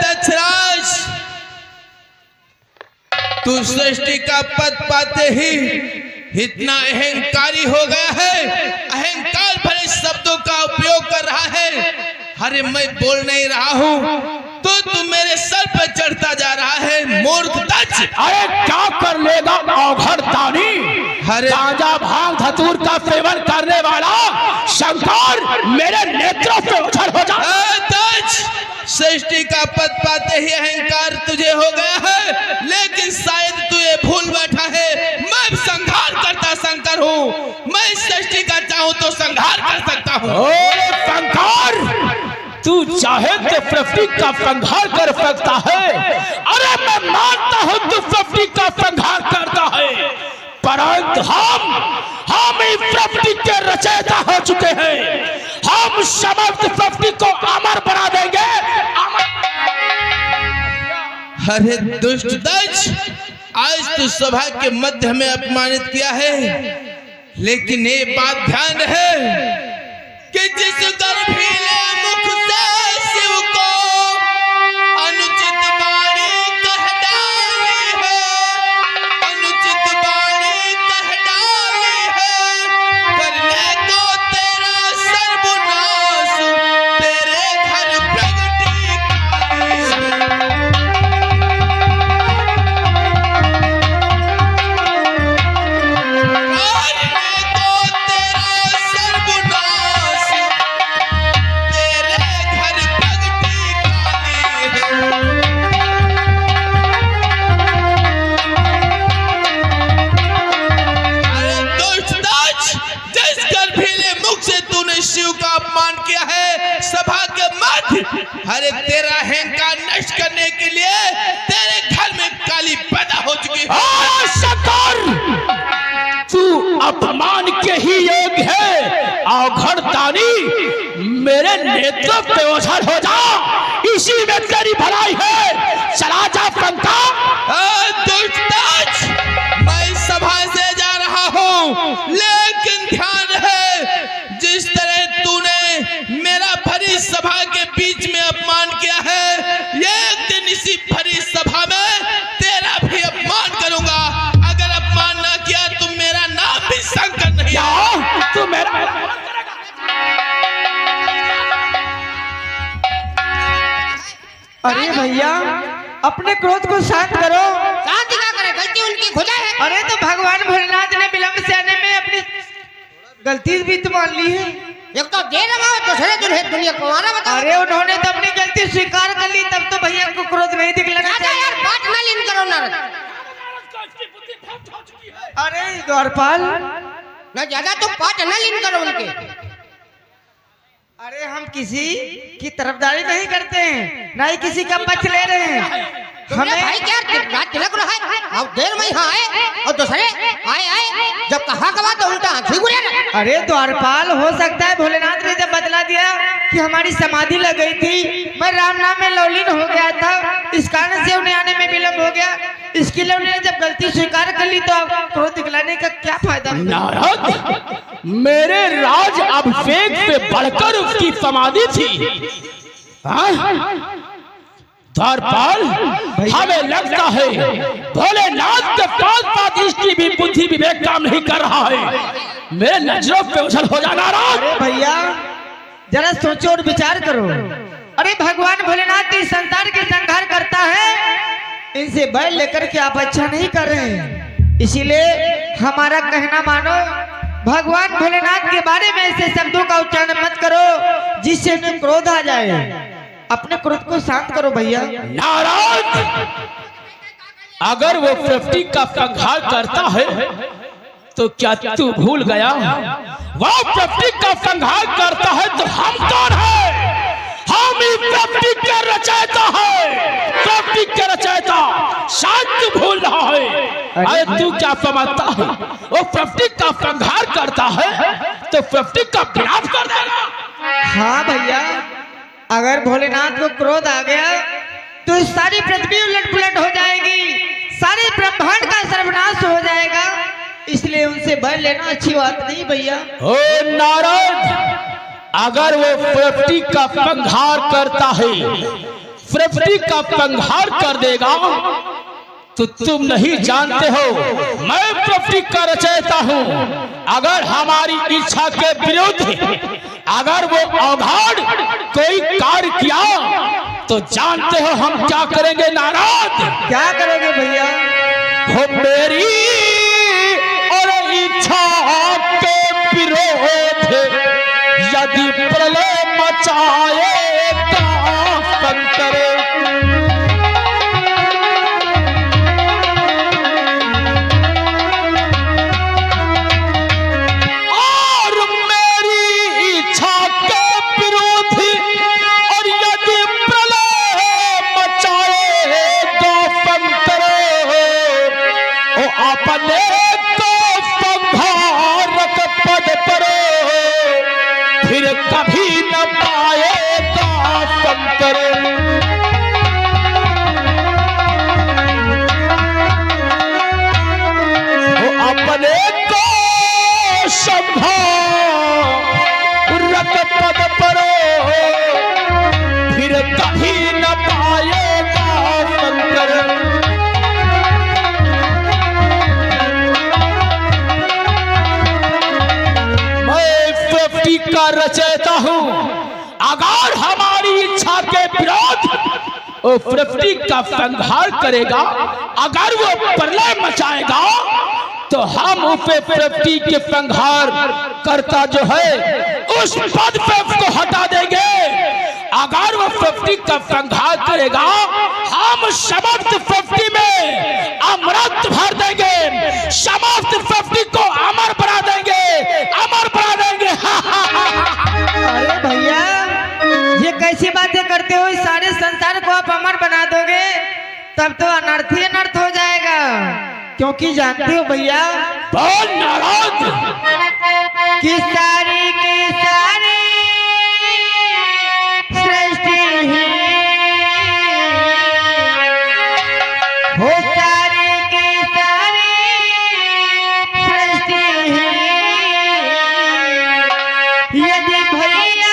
दक्षराज, तू सृष्टि का पद पाते ही इतना अहंकारी हो गया है, अहंकार भरे शब्दों का उपयोग कर रहा है। अरे मैं बोल नहीं रहा हूँ तो तू मेरे सर पर चढ़ता जा रहा है, मूर्ख दक्ष। अरे क्या कर लेगा अवघड़ दानी, गांजा भांग धतूर का सेवन करने वाला शंकर मेरे नेत्रों पे उछल हो जा। दक्ष, सृष्टि का पद पाते ही अहंकार तुझे हो गया है, लेकिन शायद तू ये भूल बैठा है मैं संहार करता शंकर हूँ, मैं सृष्टि का चाहूँ तो संहार कर सकता हूँ। शंकर तू चाहे तो सृष्टि का संहार कर सकता है। अरे मैं मानता हूँ तू सृष्टि का संहार करता है, परंतु हम इस सृष्टि के रचयिता हो चुके हैं। हम समस्त सृष्टि को अमर बना देंगे। अरे दुष्ट दक्ष, आज तू सभा के मध्य में अपमानित किया है, लेकिन ये बात ध्यान रहे कि जिस गर्भीले मुख से शिव को अनुचित वाणी कह डाली है, अनुचित वाणी कह डाली है, करने को तेरा सर्वनाश तेरे घर प्रगति अरे तेरा अहंकार नष्ट करने के लिए तेरे घर में काली पैदा हो चुकी है। शंकर तू अपमान के ही योग्य है। अवघड़ दानी मेरे नेत्र पे ओझल हो जा, इसी में तेरी भलाई है। चला जा पंथा। मैं सभा से जा रहा हूँ, लेकिन ध्यान रहे जिस तरह तूने मेरा भरी सभा के बीच में अपमान किया है, एक दिन इसी भरी सभा में तेरा भी अपमान करूंगा। अगर अपमान ना किया तो मेरा नाम भी शंकर नहीं है। तू मेरा अरे भैया अपने क्रोध को शांत करो। शांति क्या करे, गलती उनकी खुदा है। अरे तो भगवान भोलेनाथ ने विलंब से आने में अपनी गलती भी तो मान ली है। एक तो देर रहा दूसरे दुनिया को मारा बता। अरे उन्होंने तो अपनी गलती स्वीकार कर ली, तब तो भैया को क्रोध नहीं दिखलाना चाहिए। यार बात ना लीन करो नारद। अरे द्वारपाल ना ज्यादा तो बात ना लीन करो उनके। अरे हम किसी की तरफदारी नहीं करते हैं, ना ही किसी का पक्ष ले रहे हैं। हमें भाई क्या रात तिलक रहा है, अब देर में यहाँ आए और दूसरे आए जब कहा कहा तो उल्टा आंखें घुरे ना। अरे द्वारपाल हो सकता है भोलेनाथ ने जब बतला दिया कि हमारी समाधि लग गई थी, मैं राम नाम में लौलीन हो गया था, इस कारण से उन्हें आने में विलंब हो गया। इसके लिए उन्होंने जब गलती स्वीकार कर ली तो क्रोध दिखलाने का क्या फायदा। नारद मेरे राज अभिषेक से बढ़कर उसकी समाधि थी। द्वारपाल हमें लगता है भोलेनाथ के पास बात इसकी भी बुद्धि विवेक काम नहीं कर रहा है। मेरे नजरों पे उछल हो जाना। अरे भैया जरा सोचो और विचार करो। अरे भगवान भोलेनाथ इस संसार के संहार करता है, इनसे बैल लेकर के आप अच्छा नहीं कर रहे हैं। इसीलिए हमारा कहना मानो, भगवान भोलेनाथ के बारे में ऐसे शब्दों का उच्चारण मत करो जिससे उन्हें क्रोध आ जाए। अपने क्रोध को शांत करो भैया। नाराज अगर वो सृष्टि का संहार करता है तो क्या तू भूल गया वो सृष्टि का संहार करता है तो हम कौन है? हम इस सृष्टि के रचयिता है, सृष्टि के रचयिता। शायद तू भूल रहा है। अरे तू क्या समझता है वो सृष्टि का संहार करता है तो सृष्टि का विनाश कर देगा। हाँ भैया, अगर भोलेनाथ को क्रोध आ गया तो सारी पृथ्वी उलट पुलट हो जाएगी, सारे ब्रह्मांड का सर्वनाश हो जाएगा। इसलिए उनसे बैर लेना अच्छी बात नहीं भैया। ओ नारद, अगर वो 50 का पंघार करता है, 50 का पंघार कर देगा तो तुम नहीं जानते हो मैं 50 का रचयिता हूँ। अगर हमारी इच्छा के विरुद्ध अगर वो अवघाड़ कोई कार्य किया तो जानते हो हम क्या करेंगे नारद? क्या करोगे भैया? हो मेरी और इच्छा के विरोध यदि प्रलय मचाएगा शंकर, और मेरी इच्छा के विरोध और यदि प्रलय मचाएगा शंकर, ओ अपने को संहारक पद पर फिर कभी न पाएगा शंकर। वो अपने को संहारक पद पर फिर कभी न पाएगा शंकर। मैं 50 का रचयिता हूँ, अगर हमारी इच्छा के विरोध वो 50 का संहार करेगा, अगर वो प्रलय मचाएगा तो हम उसे 50 के संहार करता जो है उस पद पे उसको हटा देंगे। अगर वो 50 का संहार करेगा हम समस्त 50 में अमृत भर देंगे, समस्त 50 को अमर बना देंगे, अमर बना देंगे। अरे भैया ये कैसी बातें करते हो? इस सारे संसार को आप अमर बना दोगे तब तो अनर्थ ही अनर्थ हो जाएगा, क्योंकि जानते हो भैया बोल नारद कि सारी की सारी सृष्टि ही हो, सारी की सारी सृष्टि ही यदि भैया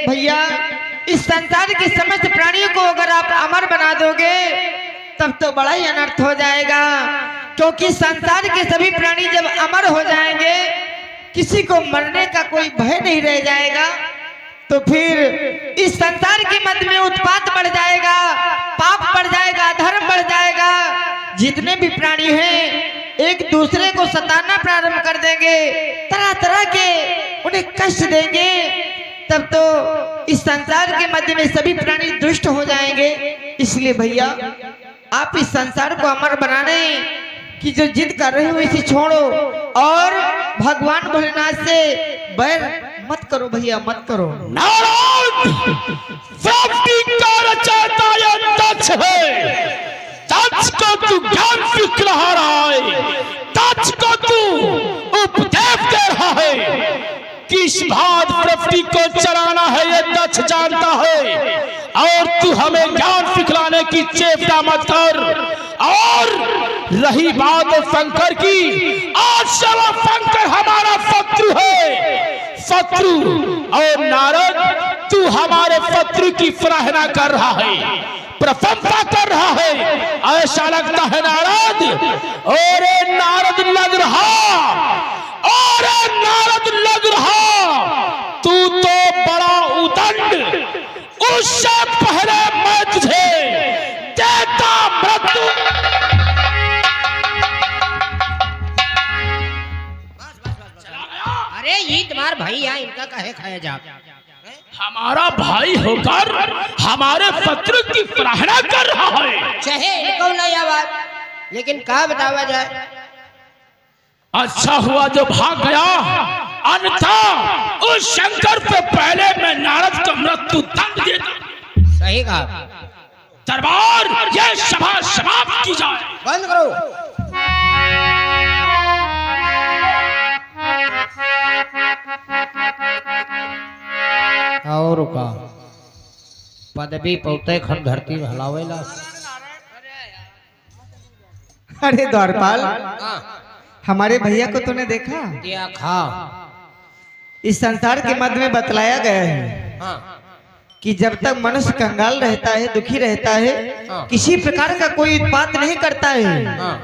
भैया इस संसार के समस्त प्राणियों को अगर आप अमर बना दोगे तब तो बड़ा ही अनर्थ हो जाएगा, क्योंकि संसार के सभी प्राणी जब अमर हो जाएंगे किसी को मरने का कोई भय नहीं रह जाएगा, तो फिर इस संसार के मध्य में उत्पात बढ़ जाएगा, पाप बढ़ जाएगा, धर्म बढ़ जाएगा। जितने भी प्राणी हैं एक दूसरे को सताना प्रारंभ कर देंगे, तरह तरह के उन्हें कष्ट देंगे, तब तो इस संसार के मध्य में सभी प्राणी दुष्ट हो जाएंगे। इसलिए भैया आप इस संसार को अमर बनाने की जो जिद कर रहे हो इसे छोड़ो और भगवान भोलेनाथ से बैर मत करो भैया, मत करो। नारद, दक्ष है, दक्ष को तू ज्ञान सीख रहा है, दक्ष को तू उपदेश दे रहा है। किस भात प्रॉपर्टी को चलाना है ये दक्ष जानता है, और तू हमें ज्ञान सिखलाने की चेष्टा मत कर। और रही बात शंकर की, आज से वो शंकर हमारा शत्रु है, शत्रु। और नारद तू हमारे शत्रु की सराहना कर रहा है, प्रशंसा कर रहा है, ऐसा लगता है नारद। और नारद लग रहा, और नारद लग रहा, तू तो बड़ा उदंड। उससे पहले मैं तुझे देता मृत्यु। अरे ये तुम्हार भाई यहाँ, इनका कहे खाया जा। हमारा भाई होकर हमारे शत्रु की सराहना कर रहा है। चाहे इनको नहीं आवाज, लेकिन कहा बतावा जाए। अच्छा हुआ जो भाग गया, अन्यथा उस शंकर से पहले मैं नारद को मृत्यु दंड देता। सही कहा। दरबार ये सभा समाप्त की जाए। बंद करो। और का पदवी पौते खन धरती में हलावेला। अरे द्वारपाल, हाँ, हमारे भैया को तूने देखा? क्या खा। इस संसार के मध्य में बतलाया गया है हाँ, कि जब तक मनुष्य कंगाल रहता है, दुखी रहता है, हाँ। किसी प्रकार का कोई उत्पात नहीं करता है। हाँ।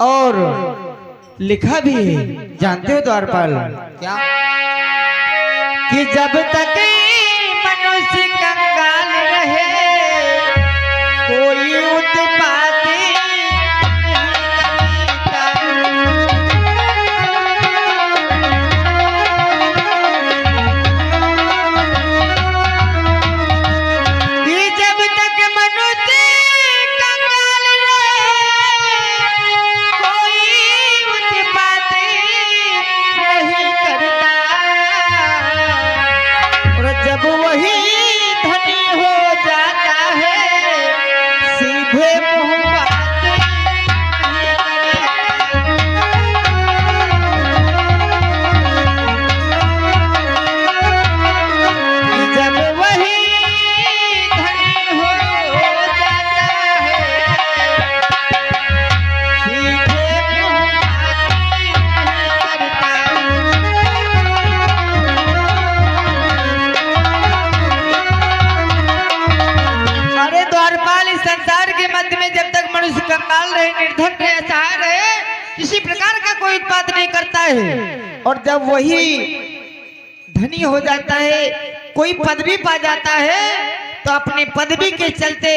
और लिखा भी है, जानते हो द्वारपाल, क्या? कि जब तक मनुष्य कंगाल रहे, कोई उत्पात कंगाल रहे, निर्धन रहे, असहाय रहे, किसी प्रकार का कोई उत्पात नहीं करता है। और जब वही धनी हो जाता है, कोई पदवी पा जाता है, तो अपनी पदवी के चलते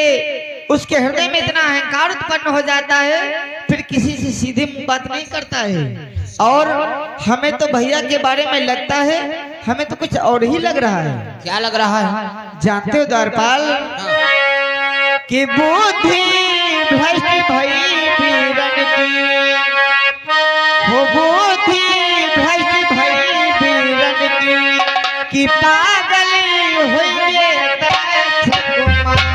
उसके हृदय में इतना अहंकार उत्पन्न हो जाता है, फिर किसी से सीधे बात नहीं करता है। और हमें तो भैया के बारे में लगता है, हमें तो कुछ और ही लग रहा है। क्या लग रहा है? जानते हो द्वारपाल, कि बुद्धि भ्रष्ट भई वीरन की, हो बुद्धि भ्रष्ट भई वीरन की, कि पागल होइए दक्ष कुमार।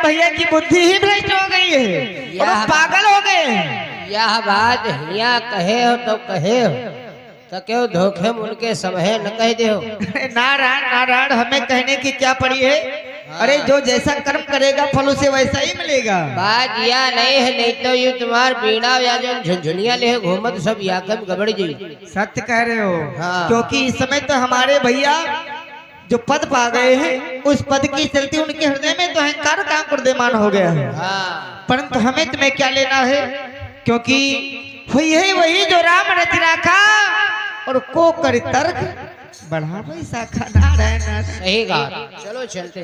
भैया की बुद्धि ही भ्रष्ट हो गई है और पागल हो गए हैं। यह बात हिया कहे हो तो कहे हो, तो क्यों धोखे उनके समय न कह दे हो। नारायण नारायण, हमें कहने की क्या पड़ी है। अरे जो जैसा कर्म करेगा फल उसे वैसा ही मिलेगा। बात या नहीं है, नहीं तो ये तुम्हार बीड़ा या जो झुनझुनिया ले घूमत सब या कम गबड़ जी। सत्य कह रहे हो। हाँ। क्योंकि इस समय तो हमारे भैया जो पद पा गए हैं उस पद की चलती उनके हृदय में तो अहंकार का कुर्देमान हो गया है। हाँ। परंतु हमें तुम्हें क्या लेना है, क्योंकि हुई है वही जो राम रच राखा और को कर तर्क बढ़ा पैसा खाना रहना। सही कहा, चलो चलते।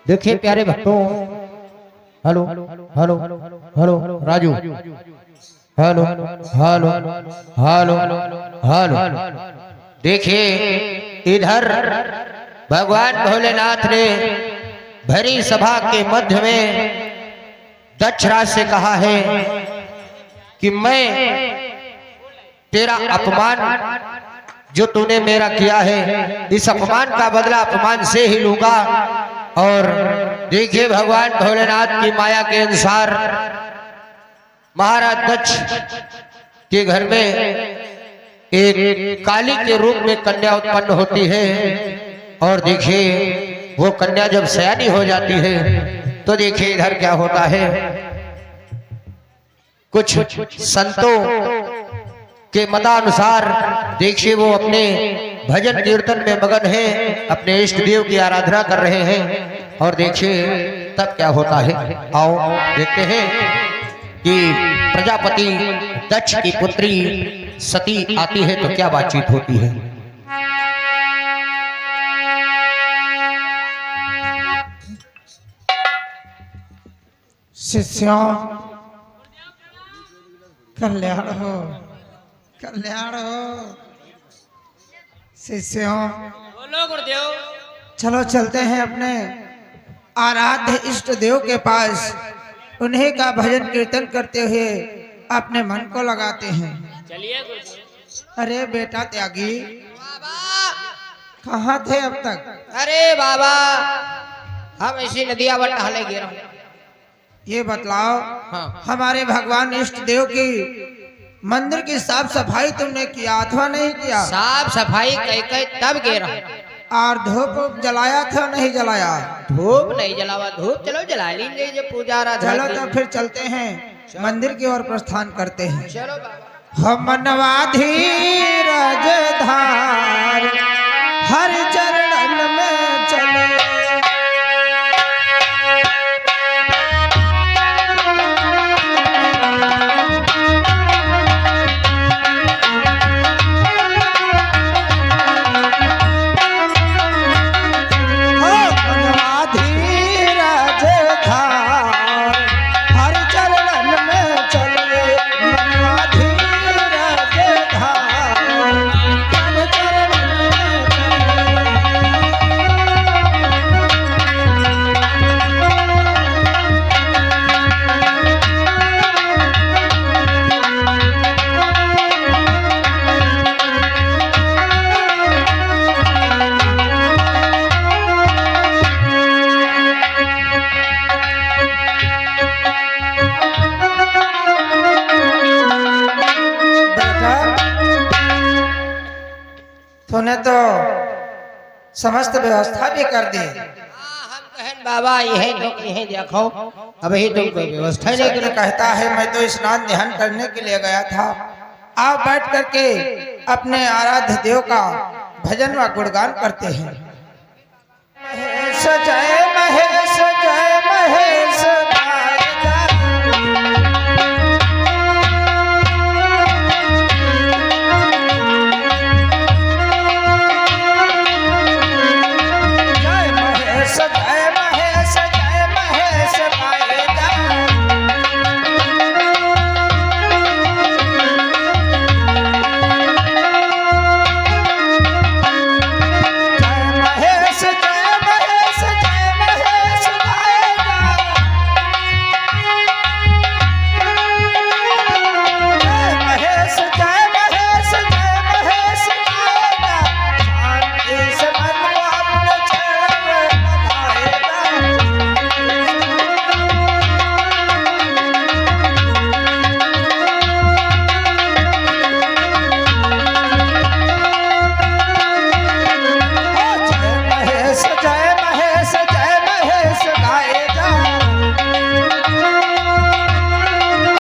देखिए प्यारे भक्तों, hello hello hello Raju, hello hello hello hello. देखिए इधर भगवान भोलेनाथ ने भरी सभा के मध्य में दक्षराज से कहा है कि मैं तेरा अपमान जो तूने मेरा किया है, इस अपमान का बदला अपमान से ही लूंगा। और देखिए भगवान भोलेनाथ की माया के अनुसार महाराज दक्ष के घर में एक काली के रूप में कन्या उत्पन्न होती है। और देखिए वो कन्या जब सयानी हो जाती है तो देखिए इधर क्या होता है। कुछ संतों के मतानुसार देखिए वो अपने भजन कीर्तन में मगन है, अपने इष्ट देव की आराधना कर रहे हैं। और देखिए तब क्या होता है, आओ देखते हैं कि प्रजापति दक्ष की पुत्री सती आती है तो क्या बातचीत होती है। शिष्यों कल्याण हो, कल्याण हो। शिष्यों बोलो गुरुदेव। चलो चलते हैं अपने आराध्य इष्ट देव के पास, उन्हीं का भजन कीर्तन करते हुए अपने मन को लगाते हैं। चलिए गुरुदेव। अरे बेटा त्यागी, कहाँ थे अब तक? अरे बाबा हम इसी नदिया पर टहले गिर। ये बतलाओ, हाँ। हमारे भगवान इष्ट देव की मंदिर की साफ सफाई तुमने किया अथवा नहीं किया? साफ सफाई कह कह तब गिरा। और धूप जलाया था नहीं जलाया? धूप नहीं जलावा, धूप चलो जला लीजिए जो पूजा आराधना चलो की। तो फिर चलते हैं, मंदिर की ओर प्रस्थान करते हैं। चलो बाबा। हम मनवाधीरज धार हर चरण में चले। तूने तो समस्त व्यवस्था भी कर दी। हम कहें बाबा यही देखो, अभी तुमको व्यवस्था नहीं लेकिन कहता है मैं तो स्नान ध्यान करने के लिए गया था। आप बैठ करके अपने आराध्य देव का भजन व गुणगान करते हैं। सजाए